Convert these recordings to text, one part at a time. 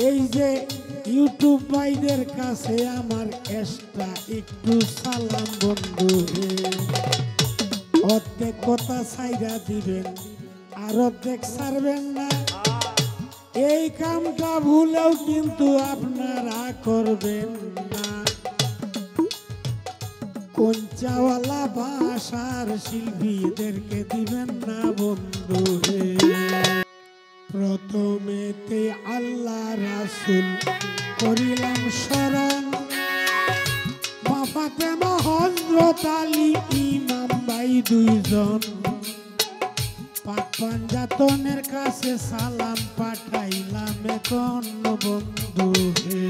এই যে ইউটিউব ভাইদের কাছে আমার এক্সট্রা একটু সালাম বন্ধু হে, অর্ধেক কথা ছাইরা দিবেন আর অর্ধেক ছাড়বেন না। এই কামটা ভুলেও কিন্তু আপনারা করবেন না। কঞ্চাওয়ালা ভাষার শিল্পীদেরকে দিবেন না বন্ধু হে। প্রথমেতে আল্লাহ রাসূল করিলাম স্মরণ, মা ফাতেমা হযরত আলী ইমাম ভাই দুইজন, পাক পাঞ্জাতনের কাছে সালাম পাঠাইলাম এখন বন্ধু হে।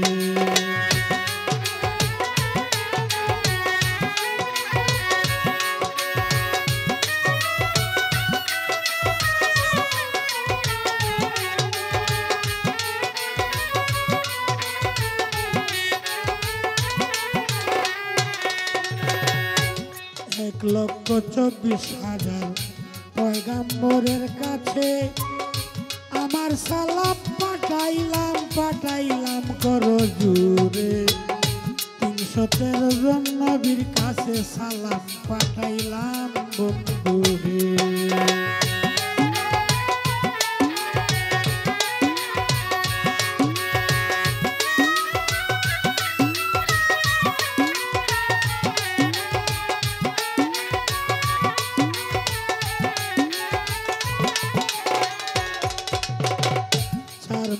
এক লক্ষ 24,000 পয়গাম্বরের কাছে আমার সালাম পাঠাইলাম করো জুড়ে। 313 জন নবীর কাছে সালাম পাঠাইলাম বন্ধু হে।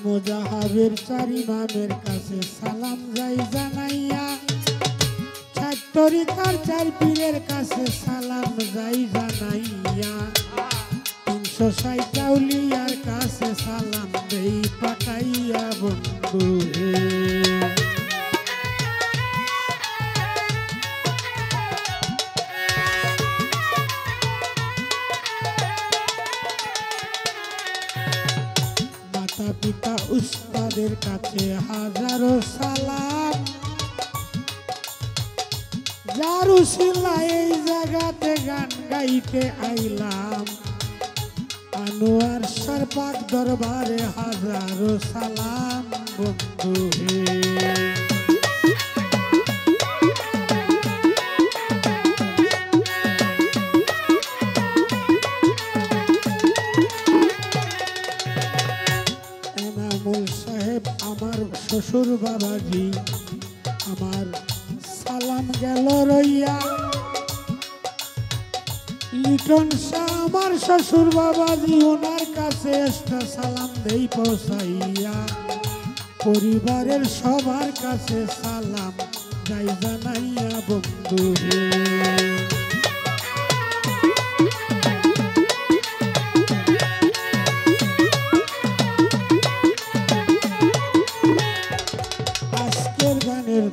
মুজাহাবের 4 ইমামের কাছে সালাম যাই জানাইয়া, 6 তরিকার 4 পীরের কাছে সালাম যাই জানাইয়া, 360 আউলিয়ার কাছে সালাম দেই পাঠাইয়া বন্ধু হে। পিতা উস্তাদের কাছে হাজারো সালাম, যার উসিলায় এই জায়গাতে গান গাইতে আইলাম। আনোয়ার শাহ পাক দরবারে হাজারো সালাম বন্ধু হে। আমার শ্বশুর বাবাজি আমার সালাম গেল রইয়া, লিটন শাহ আমার শ্বশুর বাবাজি ওনার কাছে একটা সালাম দেই পৌঁছাইয়া, পরিবারের সবার কাছে সালাম যাই জানাইয়া বন্ধু হে।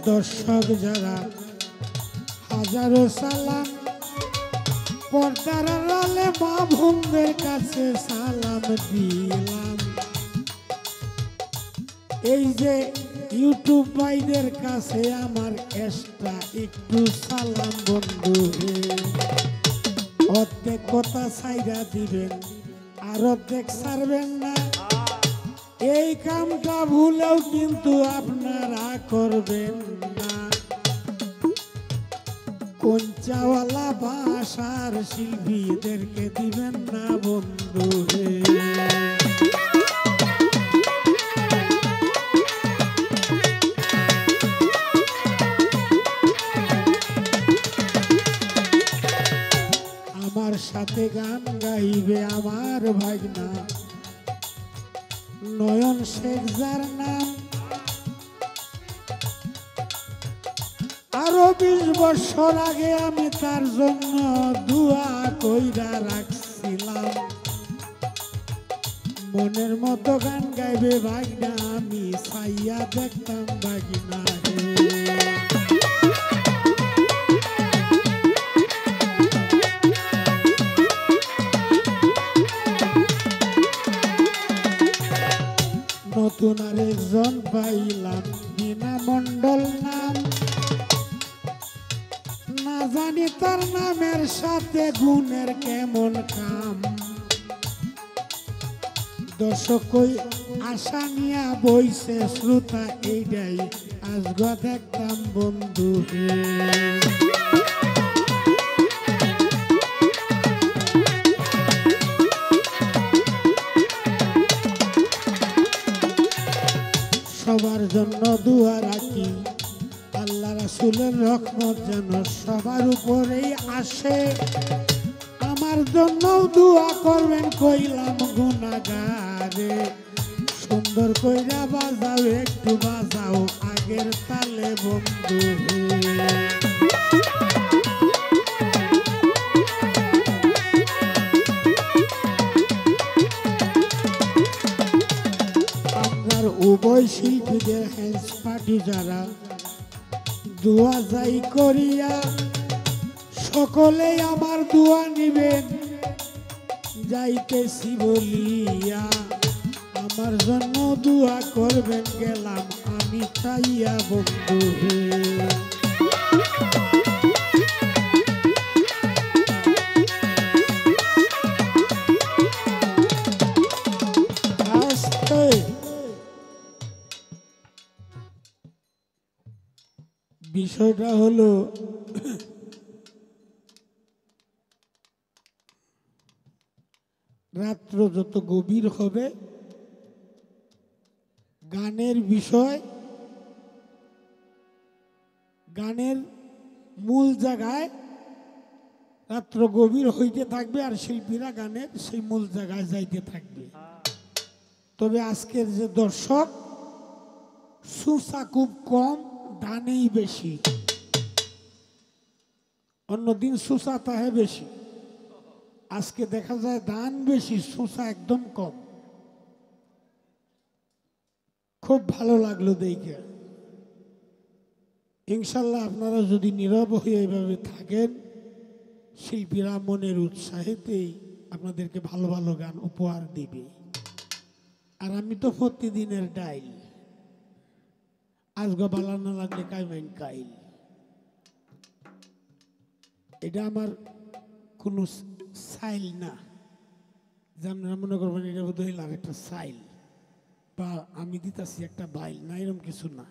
দর্শক যারা হাজারো সালাম, পর্দার আড়ালে মা বোনদের কাছে সালাম দিলাম। এই যে ইউটিউব ভাইদের কাছে আমার এক্সট্রা একটু সালাম বন্ধু হে, অর্ধেক কথা ছাইরা দিবেন আর অর্ধেক ছাড়বেন না। এই কামটা ভুলেও কিন্তু আপনারা করবেন না। কঞ্চাওয়ালা ভাষার শিল্পীদেরকে দিবেন না বন্ধু হে। আমার সাথে গান গাইবে আমার ভাগনা নয়ন শেখ যার নাম, আরো 20 বছর আগে আমি তার জন্য দোয়া কইরা রাখছিলাম। মনের মতো গান গাইবে ভাগনা, আমি চাইয়া দেখতাম ভাগনা হে। নতুন আরেকজন পাইলাম বিনা মণ্ডল নাম, না জানি তার নামের সাথে গুণের কেমন কাম। দর্শক কই আশা নিয়া বইছে শ্রোতা এইটাই আজগা দেখতাম বন্ধু হে। সবার জন্য দুয়া রাখি আল্লাহ রাসূলের রহমত যেন সবার উপরেই আসে। আমার জন্য দোয়া করবেন কইলাম গুনাহগারে। সুন্দর কইরা বাজাও একটু বাজাও আগের তালে বন্ধু হে। আপনার উভয় শিল্পীদের হ্যান্স পার্টি যারা দোয়া যাই করিয়া সকলে আমার দোয়া নিবেন যাইতেছি বলিয়া। আমার জন্য দোয়া করবেন গেলাম আমি চাইয়া বন্ধু হে। বিষয়টা হলো রাত্র যত গভীর হবে গানের বিষয় গানের মূল জায়গায় রাত্র গভীর হইতে থাকবে আর শিল্পীরা গানের সেই মূল জায়গায় যাইতে থাকবে। তবে আজকের যে দর্শক সুসা খুব কম দানেই বেশি, অন্যদিন সুসা তাহে বেশি, আজকে দেখা যায় দান বেশি সুসা একদম কম। খুব ভালো লাগলো দেখে। ইনশাল্লাহ আপনারা যদি নীরব হয়ে এইভাবে থাকেন শিল্পীরা মনের উৎসাহেতেই আপনাদেরকে ভালো ভালো গান উপহার দিবে। আর আমি তো প্রতিদিনের ডাইল, আজগা বালা না লাগলে কাইমাইন কাইল। এটা আমার কোনো সাইল না যে আপনারা মনে করবেন এটা বোধ হইল আর একটা সাইল বা আমি দিতেছি একটা বাইল না, এরকম কিছু না।